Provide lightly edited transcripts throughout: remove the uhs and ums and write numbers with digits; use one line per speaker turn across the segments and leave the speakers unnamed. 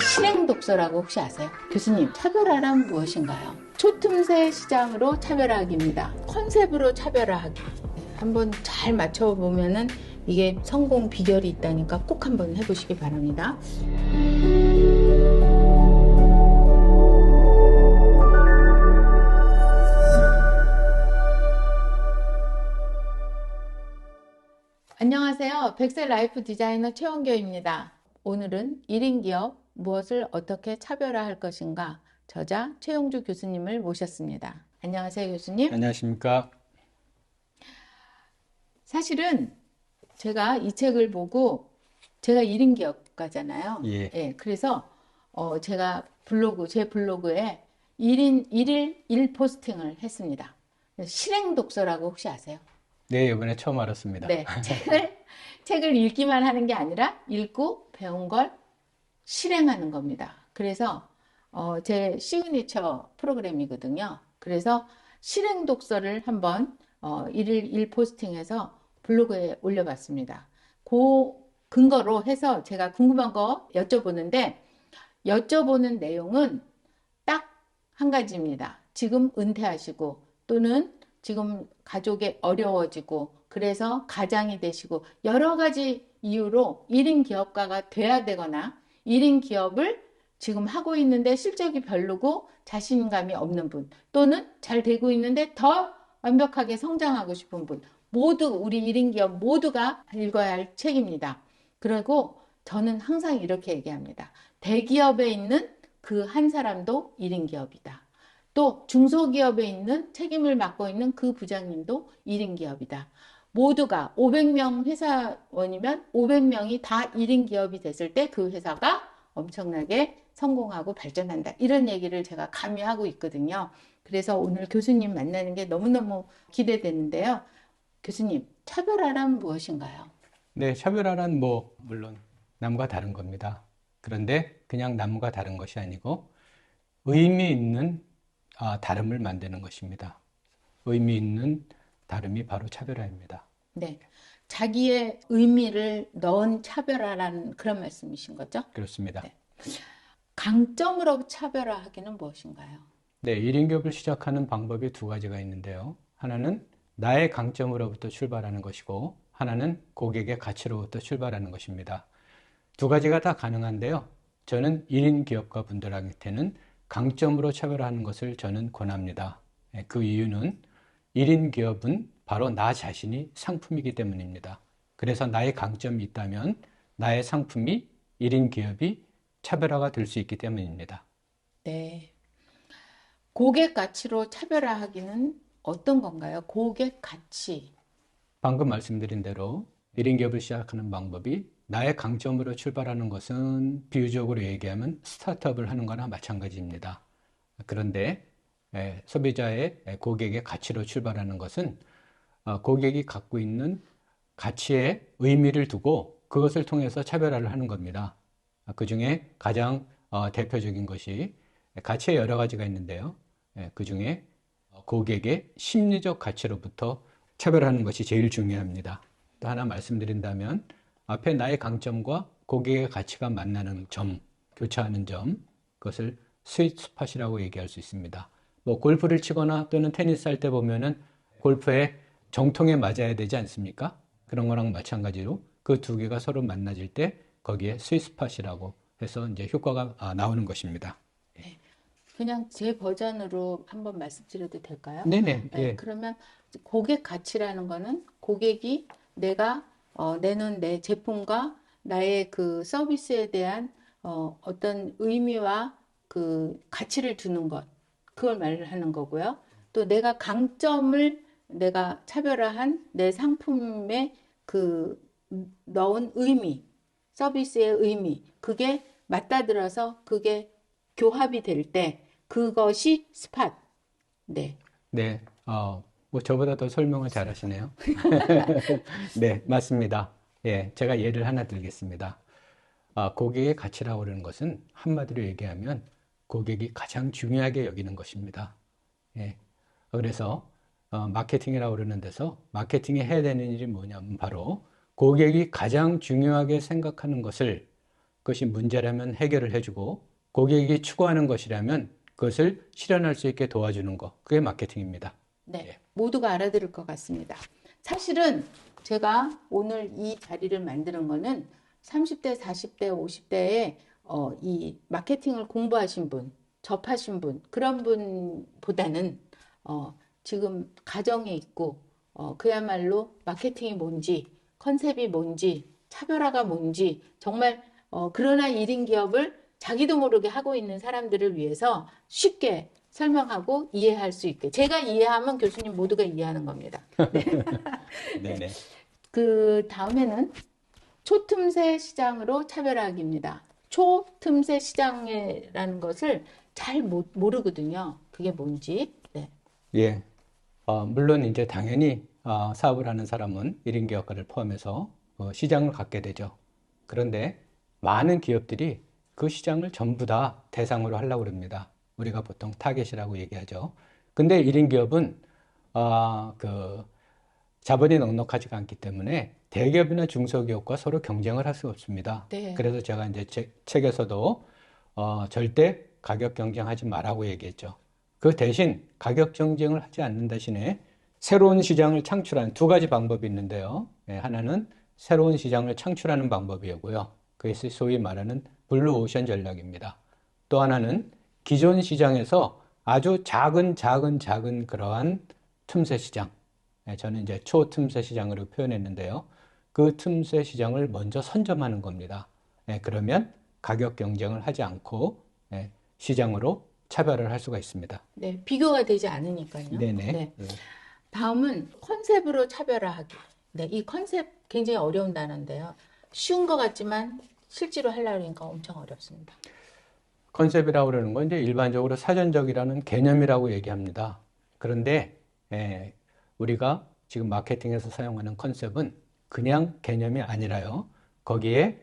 실행 독서라고 혹시 아세요? 교수님, 차별화란 무엇인가요? 초틈새 시장으로 차별화하기입니다. 컨셉으로 차별화하기. 한번 잘 맞춰보면은 이게 성공 비결이 있다니까 꼭 한번 해보시기 바랍니다. 안녕하세요. 백세 라이프 디자이너 최원교입니다. 오늘은 1인 기업 무엇을 어떻게 차별화할 것인가 저자 최용주 교수님을 모셨습니다. 안녕하세요, 교수님.
안녕하십니까.
사실은 제가 이 책을 보고 제가 1인 기업가잖아요.
예.
그래서 제가 제 블로그에 1일 1포스팅을 했습니다. 실행 독서라고 혹시 아세요?
네, 이번에 처음 알았습니다.
네, 책을 읽기만 하는 게 아니라 읽고 배운 걸 실행하는 겁니다. 그래서 제 시그니처 프로그램이거든요. 그래서 실행 독서를 한번 1일 1포스팅해서 블로그에 올려봤습니다. 그 근거로 해서 제가 궁금한 거 여쭤보는데 여쭤보는 내용은 딱 한 가지입니다. 지금 은퇴하시고 또는 지금 가족이 어려워지고 그래서 가장이 되시고 여러 가지 이유로 1인 기업가가 돼야 되거나 1인 기업을 지금 하고 있는데 실적이 별로고 자신감이 없는 분 또는 잘 되고 있는데 더 완벽하게 성장하고 싶은 분 모두 우리 1인 기업 모두가 읽어야 할 책입니다. 그리고 저는 항상 이렇게 얘기합니다. 대기업에 있는 그 한 사람도 1인 기업이다. 또 중소기업에 있는 책임을 맡고 있는 그 부장님도 1인 기업이다. 모두가 500명 회사원이면 500명이 다 1인 기업이 됐을 때 그 회사가 엄청나게 성공하고 발전한다. 이런 얘기를 제가 강요하고 있거든요. 그래서 오늘 교수님 만나는 게 너무너무 기대되는데요. 교수님, 차별화란 무엇인가요?
네, 차별화란 물론 남과 다른 겁니다. 그런데 그냥 남과 다른 것이 아니고 의미 있는 다름을 만드는 것입니다. 의미 있는 다름이 바로 차별화입니다.
네. 자기의 의미를 넣은 차별화라는 그런 말씀이신 거죠?
그렇습니다.
네. 강점으로 차별화하기는 무엇인가요?
네, 1인 기업을 시작하는 방법이 두 가지가 있는데요. 하나는 나의 강점으로부터 출발하는 것이고 하나는 고객의 가치로부터 출발하는 것입니다. 두 가지가 다 가능한데요. 저는 1인 기업가 분들한테는 강점으로 차별화하는 것을 저는 권합니다. 그 이유는 1인 기업은 바로 나 자신이 상품이기 때문입니다. 그래서 나의 강점이 있다면 나의 상품이 1인 기업이 차별화가 될 수 있기 때문입니다.
네. 고객 가치로 차별화하기는 어떤 건가요? 고객 가치.
방금 말씀드린 대로 1인 기업을 시작하는 방법이 나의 강점으로 출발하는 것은 비유적으로 얘기하면 스타트업을 하는 거나 마찬가지입니다. 그런데 소비자의 고객의 가치로 출발하는 것은 고객이 갖고 있는 가치에 의미를 두고 그것을 통해서 차별화를 하는 겁니다. 그 중에 가장 대표적인 것이 가치에 여러 가지가 있는데요. 그 중에 고객의 심리적 가치로부터 차별하는 것이 제일 중요합니다. 또 하나 말씀드린다면 앞에 나의 강점과 고객의 가치가 만나는 점, 교차하는 점, 그것을 스윗 스팟이라고 얘기할 수 있습니다. 골프를 치거나 또는 테니스 할 때 보면은 골프의 정통에 맞아야 되지 않습니까? 그런 거랑 마찬가지로 그 두 개가 서로 만나질 때 거기에 스윗 스팟이라고 해서 이제 효과가 나오는 것입니다.
네. 그냥 제 버전으로 한번 말씀드려도 될까요?
네네.
네.
예.
그러면 고객 가치라는 거는 고객이 내가 내놓은 내 제품과 나의 그 서비스에 대한 어떤 의미와 그 가치를 두는 것, 그걸 말하는 거고요. 또 내가 강점을 내가 차별화한 내 상품에 그 넣은 의미, 서비스의 의미, 그게 맞닿아들어서 그게 교합이 될 때 그것이 스팟. 네.
네. 저보다 더 설명을 잘 하시네요. 네, 맞습니다. 예, 제가 예를 하나 들겠습니다. 고객의 가치라고 하는 것은 한마디로 얘기하면 고객이 가장 중요하게 여기는 것입니다. 예, 그래서 마케팅이라고 그러는 데서 마케팅에 해야 되는 일이 뭐냐면 바로 고객이 가장 중요하게 생각하는 것을 그것이 문제라면 해결을 해주고 고객이 추구하는 것이라면 그것을 실현할 수 있게 도와주는 것. 그게 마케팅입니다.
네,
예.
모두가 알아들을 것 같습니다. 사실은 제가 오늘 이 자리를 만드는 거는 30대, 40대, 50대에 이 마케팅을 공부하신 분, 접하신 분, 그런 분보다는 지금 가정에 있고 그야말로 마케팅이 뭔지, 컨셉이 뭔지, 차별화가 뭔지 정말 그러나 1인 기업을 자기도 모르게 하고 있는 사람들을 위해서 쉽게 설명하고 이해할 수 있게. 제가 이해하면 교수님 모두가 이해하는 겁니다.
네네.
그 다음에는 초틈새 시장으로 차별화하기입니다. 초틈새 시장이라는 것을 잘 모르거든요. 그게 뭔지. 네.
예. 물론 이제 당연히 사업을 하는 사람은 1인 기업가를 포함해서 시장을 갖게 되죠. 그런데 많은 기업들이 그 시장을 전부 다 대상으로 하려고 합니다. 우리가 보통 타겟이라고 얘기하죠. 근데 1인 기업은 그 자본이 넉넉하지가 않기 때문에 대기업이나 중소기업과 서로 경쟁을 할 수가 없습니다.
네.
그래서 제가 이제 책에서도 절대 가격 경쟁하지 말라고 얘기했죠. 그 대신 가격 경쟁을 하지 않는 대신에 새로운 시장을 창출하는 두 가지 방법이 있는데요. 하나는 새로운 시장을 창출하는 방법이고요. 그것이 소위 말하는 블루 오션 전략입니다. 또 하나는 기존 시장에서 아주 작은 그러한 틈새 시장, 저는 이제 초틈새 시장으로 표현했는데요. 그 틈새 시장을 먼저 선점하는 겁니다. 그러면 가격 경쟁을 하지 않고 시장으로 차별을 할 수가 있습니다.
네, 비교가 되지 않으니까요.
네네.
네. 다음은 컨셉으로 차별화하기. 네, 이 컨셉 굉장히 어려운 단어인데요. 쉬운 것 같지만 실제로 하려고 하니까 엄청 어렵습니다.
컨셉이라고 그러는 건 이제 일반적으로 사전적이라는 개념이라고 얘기합니다. 그런데 우리가 지금 마케팅에서 사용하는 컨셉은 그냥 개념이 아니라요. 거기에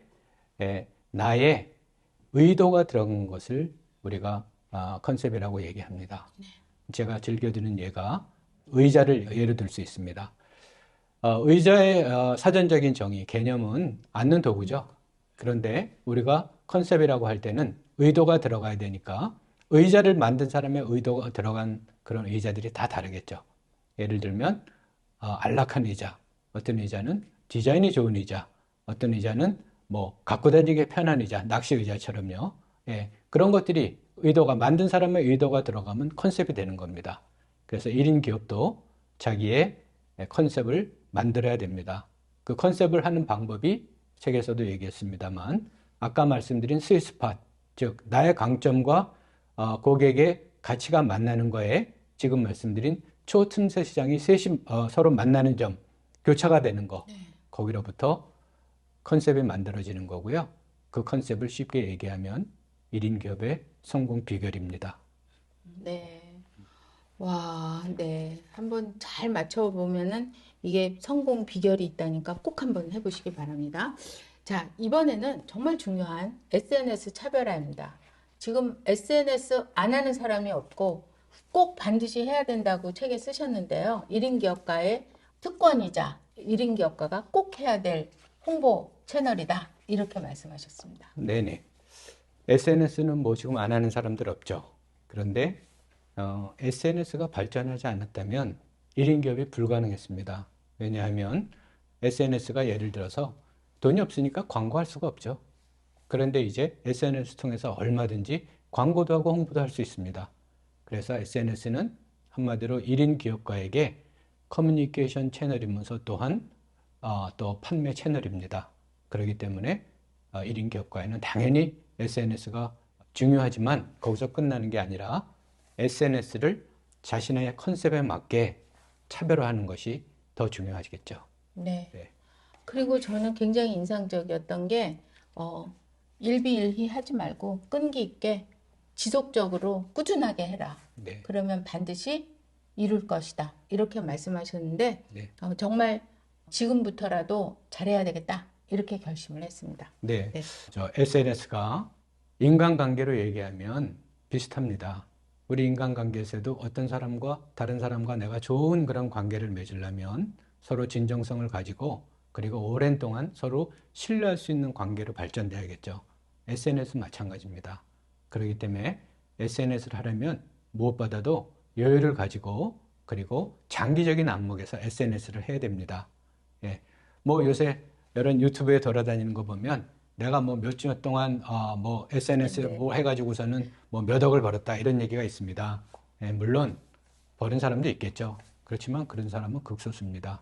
나의 의도가 들어간 것을 우리가 컨셉이라고 얘기합니다. 제가 즐겨드는 예가 의자를 예로 들 수 있습니다. 의자의 사전적인 정의, 개념은 앉는 도구죠. 그런데 우리가 컨셉이라고 할 때는 의도가 들어가야 되니까 의자를 만든 사람의 의도가 들어간 그런 의자들이 다 다르겠죠. 예를 들면 안락한 의자, 어떤 의자는 디자인이 좋은 의자, 어떤 의자는 뭐 갖고 다니기 편한 의자, 낚시 의자처럼요. 그런 것들이 의도가 만든 사람의 의도가 들어가면 컨셉이 되는 겁니다. 그래서 1인 기업도 자기의 컨셉을 만들어야 됩니다. 그 컨셉을 하는 방법이 책에서도 얘기했습니다만 아까 말씀드린 스윗스팟, 즉 나의 강점과 고객의 가치가 만나는 거에 지금 말씀드린 초틈새 시장이 셋이 서로 만나는 점, 교차가 되는 거, 거기로부터 컨셉이 만들어지는 거고요. 그 컨셉을 쉽게 얘기하면 1인 기업의 성공 비결입니다.
네. 와, 네. 한번 잘 맞춰보면은 이게 성공 비결이 있다니까 꼭 한번 해보시기 바랍니다. 자, 이번에는 정말 중요한 SNS 차별화입니다. 지금 SNS 안 하는 사람이 없고 꼭 반드시 해야 된다고 책에 쓰셨는데요. 1인 기업가의 특권이자 1인 기업가가 꼭 해야 될 홍보 채널이다. 이렇게 말씀하셨습니다.
네네. SNS는 뭐 지금 안 하는 사람들 없죠. 그런데 SNS가 발전하지 않았다면 1인 기업이 불가능했습니다. 왜냐하면 SNS가 예를 들어서 돈이 없으니까 광고할 수가 없죠. 그런데 이제 SNS 통해서 얼마든지 광고도 하고 홍보도 할 수 있습니다. 그래서 SNS는 한마디로 1인 기업가에게 커뮤니케이션 채널이면서 또한 또 판매 채널입니다. 그렇기 때문에 1인 기업가에는 당연히 SNS가 중요하지만 거기서 끝나는 게 아니라 SNS를 자신의 컨셉에 맞게 차별화하는 것이 더 중요하겠죠.
네.
네.
그리고 저는 굉장히 인상적이었던 게, 일비일비 하지 말고 끈기 있게 지속적으로 꾸준하게 해라.
네.
그러면 반드시 이룰 것이다. 이렇게 말씀하셨는데,
네.
정말 지금부터라도 잘해야 되겠다. 이렇게 결심을 했습니다.
네.
네.
저 SNS가 인간관계로 얘기하면 비슷합니다. 우리 인간관계에서도 어떤 사람과 다른 사람과 내가 좋은 그런 관계를 맺으려면 서로 진정성을 가지고 그리고 오랜 동안 서로 신뢰할 수 있는 관계로 발전돼야겠죠. SNS 마찬가지입니다. 그렇기 때문에 SNS를 하려면 무엇보다도 여유를 가지고 그리고 장기적인 안목에서 SNS를 해야 됩니다. 예. 뭐 요새 이런 유튜브에 돌아다니는 거 보면 내가 뭐 몇 주 동안 뭐 SNS에
네.
뭐 해가지고서는 뭐 몇 억을 벌었다 이런 얘기가 있습니다. 예, 물론 버는 사람도 있겠죠. 그렇지만 그런 사람은 극소수입니다.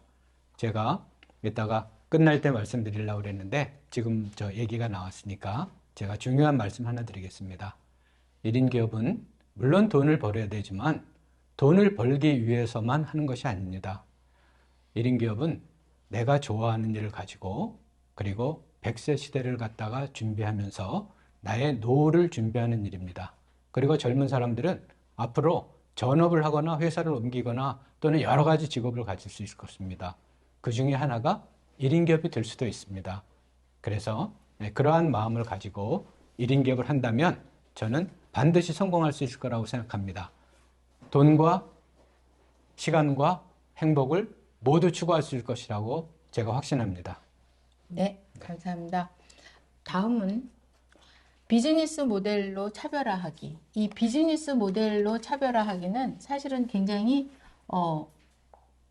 제가 이따가 끝날 때 말씀드리려고 그랬는데 지금 저 얘기가 나왔으니까 제가 중요한 말씀 하나 드리겠습니다. 1인 기업은 물론 돈을 벌어야 되지만 돈을 벌기 위해서만 하는 것이 아닙니다. 1인 기업은 내가 좋아하는 일을 가지고 그리고 100세 시대를 갖다가 준비하면서 나의 노후를 준비하는 일입니다. 그리고 젊은 사람들은 앞으로 전업을 하거나 회사를 옮기거나 또는 여러 가지 직업을 가질 수 있을 것입니다. 그 중에 하나가 1인 기업이 될 수도 있습니다. 그래서 그러한 마음을 가지고 1인 기업을 한다면 저는 반드시 성공할 수 있을 거라고 생각합니다. 돈과 시간과 행복을 모두 추구할 수 있을 것이라고 제가 확신합니다.
네, 감사합니다. 다음은 비즈니스 모델로 차별화하기. 이 비즈니스 모델로 차별화하기는 사실은 굉장히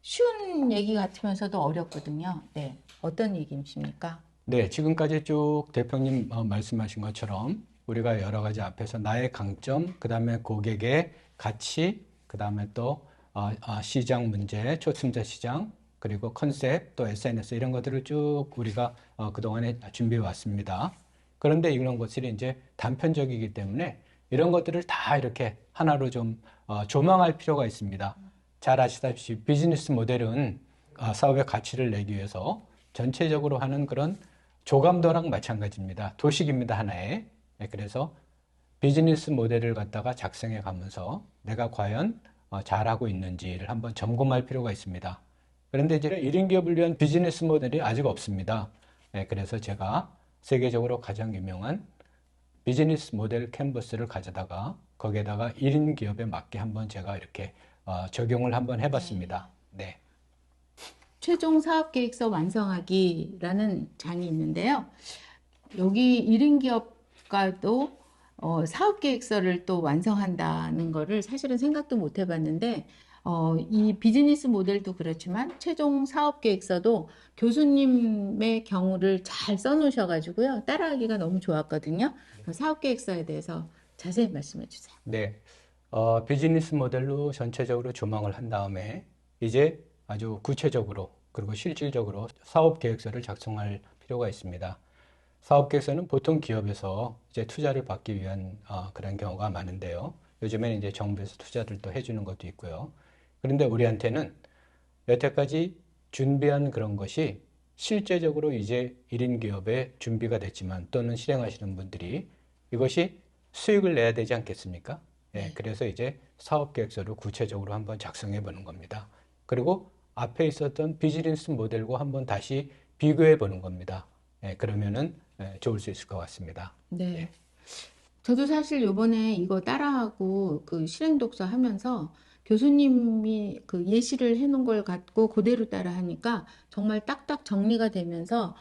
쉬운 얘기 같으면서도 어렵거든요. 네, 어떤 얘기이십니까?
네, 지금까지 쭉 대표님 말씀하신 것처럼 우리가 여러 가지 앞에서 나의 강점, 그 다음에 고객의 가치, 그 다음에 또 시장 문제, 초침자 시장, 그리고 컨셉, 또 SNS 이런 것들을 쭉 우리가 그동안에 준비해 왔습니다. 그런데 이런 것들이 이제 단편적이기 때문에 이런 것들을 다 이렇게 하나로 좀 조망할 필요가 있습니다. 잘 아시다시피 비즈니스 모델은 사업의 가치를 내기 위해서 전체적으로 하는 그런 조감도랑 마찬가지입니다. 도식입니다, 하나의. 네, 그래서 비즈니스 모델을 갖다가 작성해 가면서 내가 과연 잘하고 있는지를 한번 점검할 필요가 있습니다. 그런데 이제 1인 기업을 위한 비즈니스 모델이 아직 없습니다. 네, 그래서 제가 세계적으로 가장 유명한 비즈니스 모델 캔버스를 가져다가 거기에다가 1인 기업에 맞게 한번 제가 이렇게 적용을 한번 해봤습니다. 네.
최종 사업 계획서 완성하기라는 장이 있는데요. 여기 1인 기업가도 사업 계획서를 또 완성한다는 거를 사실은 생각도 못 해봤는데, 이 비즈니스 모델도 그렇지만 최종 사업 계획서도 교수님의 경우를 잘 써놓으셔가지고요. 따라하기가 너무 좋았거든요. 사업 계획서에 대해서 자세히 말씀해 주세요.
네. 비즈니스 모델로 전체적으로 조망을 한 다음에 이제 아주 구체적으로 그리고 실질적으로 사업 계획서를 작성할 필요가 있습니다. 사업 계획서는 보통 기업에서 이제 투자를 받기 위한 그런 경우가 많은데요. 요즘에는 이제 정부에서 투자를 또 해주는 것도 있고요. 그런데 우리한테는 여태까지 준비한 그런 것이 실제적으로 이제 1인 기업에 준비가 됐지만 또는 실행하시는 분들이 이것이 수익을 내야 되지 않겠습니까? 네, 그래서 이제 사업 계획서를 구체적으로 한번 작성해 보는 겁니다. 그리고 앞에 있었던 비즈니스 모델과 한번 다시 비교해 보는 겁니다. 그러면은 좋을 수 있을 것 같습니다.
네. 저도 사실 요번에 이거 따라하고 그 실행 독서 하면서 교수님이 그 예시를 해놓은 걸 갖고 그대로 따라 하니까 정말 딱딱 정리가 되면서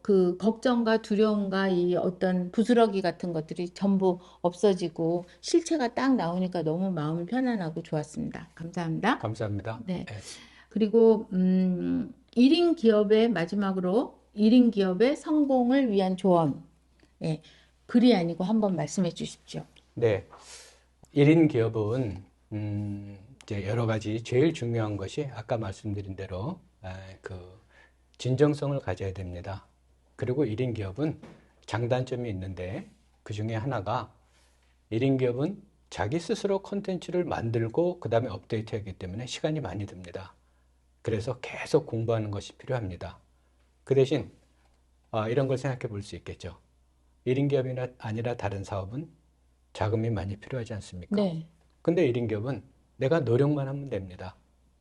그 걱정과 두려움과 이 어떤 부스러기 같은 것들이 전부 없어지고 실체가 딱 나오니까 너무 마음이 편안하고 좋았습니다. 감사합니다.
감사합니다.
네. 그리고 1인 기업의 마지막으로 1인 기업의 성공을 위한 조언. 예. 글이 아니고 한번 말씀해 주십시오.
네. 1인 기업은 이제 여러 가지 제일 중요한 것이 아까 말씀드린 대로 그 진정성을 가져야 됩니다. 그리고 1인 기업은 장단점이 있는데 그 중에 하나가 1인 기업은 자기 스스로 콘텐츠를 만들고 그 다음에 업데이트하기 때문에 시간이 많이 듭니다. 그래서 계속 공부하는 것이 필요합니다. 그 대신 이런 걸 생각해 볼 수 있겠죠. 1인 기업이 아니라 다른 사업은 자금이 많이 필요하지 않습니까?
네.
근데 1인 기업은 내가 노력만 하면 됩니다.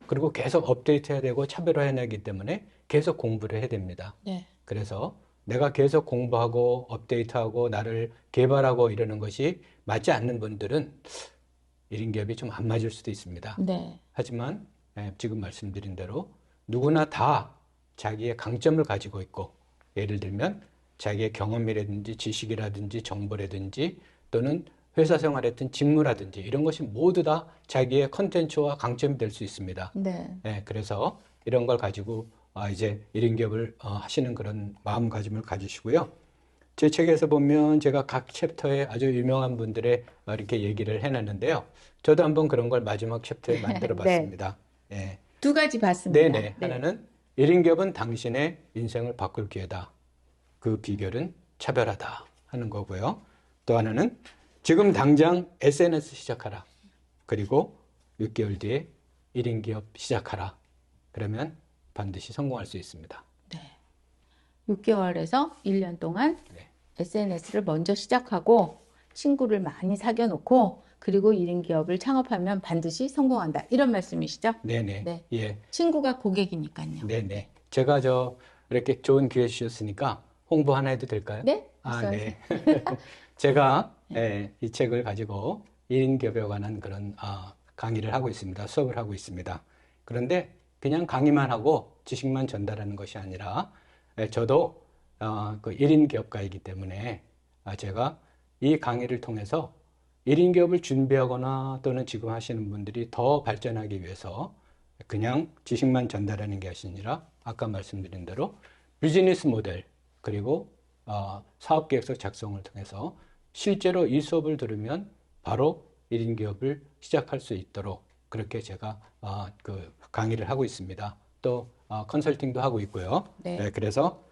그리고 계속 업데이트해야 되고 차별화해내기 때문에 계속 공부를 해야 됩니다.
네.
그래서 내가 계속 공부하고 업데이트하고 나를 개발하고 이러는 것이 맞지 않는 분들은 1인 기업이 좀 안 맞을 수도 있습니다.
네.
하지만 지금 말씀드린 대로 누구나 다 자기의 강점을 가지고 있고 예를 들면 자기의 경험이라든지 지식이라든지 정보라든지 또는 회사 생활했던 직무라든지 이런 것이 모두 다 자기의 컨텐츠와 강점이 될 수 있습니다.
네.
네, 그래서 이런 걸 가지고 이제 1인 기업을 하시는 그런 마음가짐을 가지시고요. 제 책에서 보면 제가 각 챕터에 아주 유명한 분들의 이렇게 얘기를 해놨는데요. 저도 한번 그런 걸 마지막 챕터에 만들어
네.
봤습니다. 예.
두 가지 봤습니다.
네네.
네.
하나는 1인 기업은 당신의 인생을 바꿀 기회다. 그 비결은 차별하다 하는 거고요. 또 하나는 지금 당장 SNS 시작하라. 그리고 6개월 뒤에 1인 기업 시작하라. 그러면 반드시 성공할 수 있습니다.
네. 6개월에서 1년 동안
네.
SNS를 먼저 시작하고 친구를 많이 사귀어 놓고 그리고 1인 기업을 창업하면 반드시 성공한다. 이런 말씀이시죠?
네네.
네.
예.
친구가 고객이니까요.
네네. 제가 이렇게 좋은 기회 주셨으니까 홍보 하나 해도 될까요?
네?
네. 제가 이 책을 가지고 1인 기업에 관한 그런 강의를 하고 있습니다. 수업을 하고 있습니다. 그런데 그냥 강의만 하고 지식만 전달하는 것이 아니라 저도 그 1인 기업가이기 때문에 제가 이 강의를 통해서 1인 기업을 준비하거나 또는 지금 하시는 분들이 더 발전하기 위해서 그냥 지식만 전달하는 것이 아니라 아까 말씀드린 대로 비즈니스 모델 그리고 사업 계획서 작성을 통해서 실제로 이 수업을 들으면 바로 1인 기업을 시작할 수 있도록 그렇게 제가 그 강의를 하고 있습니다. 또 컨설팅도 하고 있고요.
네.
네, 그래서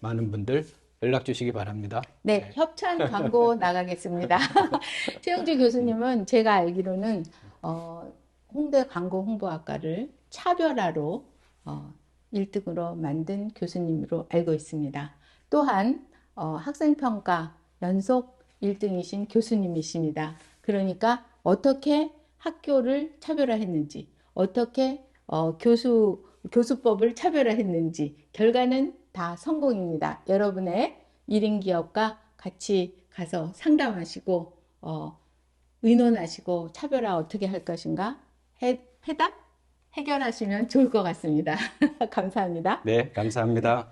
많은 분들 연락 주시기 바랍니다.
네, 협찬 광고 나가겠습니다. 최영주 교수님은 제가 알기로는 홍대 광고 홍보학과를 차별화로 1등으로 만든 교수님으로 알고 있습니다. 또한 학생평가 연속 1등이신 교수님이십니다. 그러니까 어떻게 학교를 차별화했는지, 어떻게 교수법을 차별화했는지 결과는 다 성공입니다. 여러분의 1인 기업과 같이 가서 상담하시고 의논하시고 차별화 어떻게 할 것인가 해결하시면 좋을 것 같습니다. 감사합니다.
네, 감사합니다.